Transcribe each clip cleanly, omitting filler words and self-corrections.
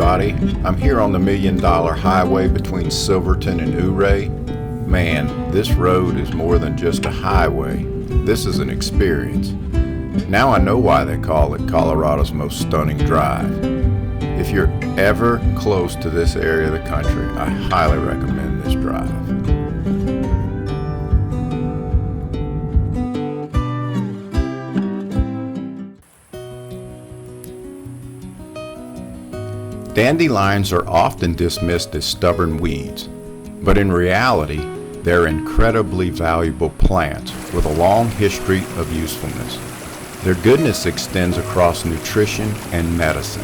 everybody. I'm here on the $1 Million Highway between Silverton and Ouray. Man, this road is more than just a highway. This is an experience. Now I know why they call it Colorado's most stunning drive. If you're ever close to this area of the country, I highly recommend this drive. Dandelions are often dismissed as stubborn weeds, but in reality, they're incredibly valuable plants with a long history of usefulness. Their goodness extends across nutrition and medicine.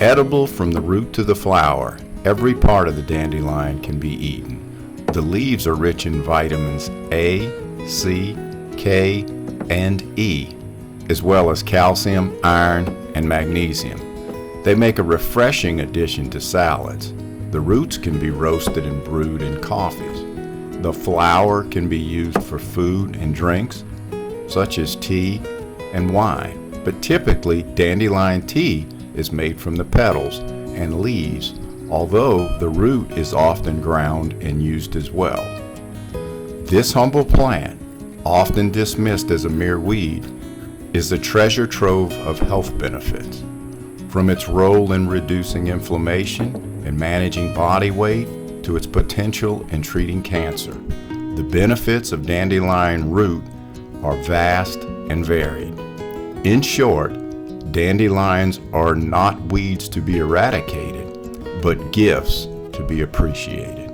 Edible from the root to the flower, every part of the dandelion can be eaten. The leaves are rich in vitamins A, C, K, and E, as well as calcium, iron, and magnesium. They make a refreshing addition to salads. The roots can be roasted and brewed in coffees. The flower can be used for food and drinks, such as tea and wine. But typically, dandelion tea is made from the petals and leaves, although the root is often ground and used as well. This humble plant, often dismissed as a mere weed, is a treasure trove of health benefits. From its role in reducing inflammation and managing body weight to its potential in treating cancer, the benefits of dandelion root are vast and varied. In short, dandelions are not weeds to be eradicated, but gifts to be appreciated.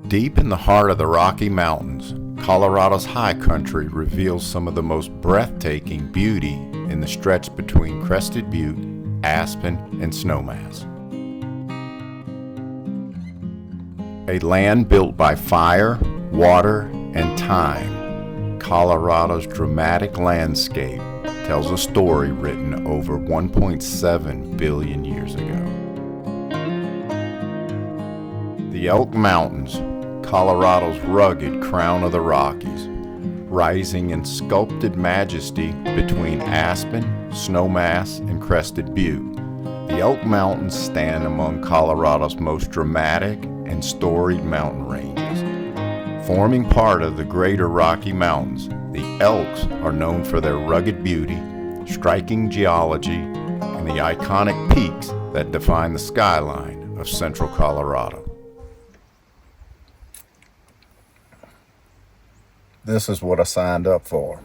Deep in the heart of the Rocky Mountains, Colorado's high country reveals some of the most breathtaking beauty in the stretch between Crested Butte, Aspen, and Snowmass. A land built by fire, water, and time, Colorado's dramatic landscape tells a story written over 1.7 billion years ago. The Elk Mountains, Colorado's rugged crown of the Rockies, rising in sculpted majesty between Aspen, Snowmass, and Crested Butte. The Elk Mountains stand among Colorado's most dramatic and storied mountain ranges. Forming part of the greater Rocky Mountains, the Elks are known for their rugged beauty, striking geology, and the iconic peaks that define the skyline of central Colorado. This is what I signed up for.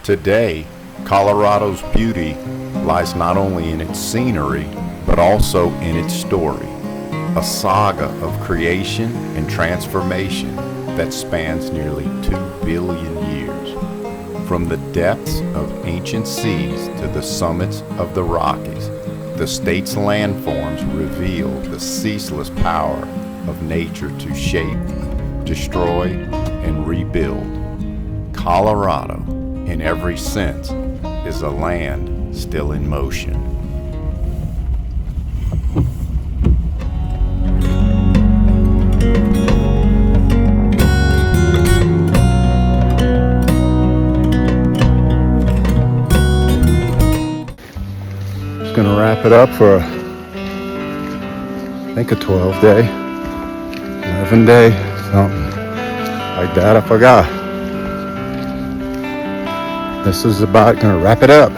Today, Colorado's beauty lies not only in its scenery, but also in its story, a saga of creation and transformation that spans nearly 2 billion years. From the depths of ancient seas to the summits of the Rockies, the state's landforms reveal the ceaseless power of nature to shape, destroy, and rebuild. Colorado, in every sense, is a land still in motion. Just gonna wrap it up for I think a 12-day, 11-day, something like that. I forgot. This is about gonna wrap it up.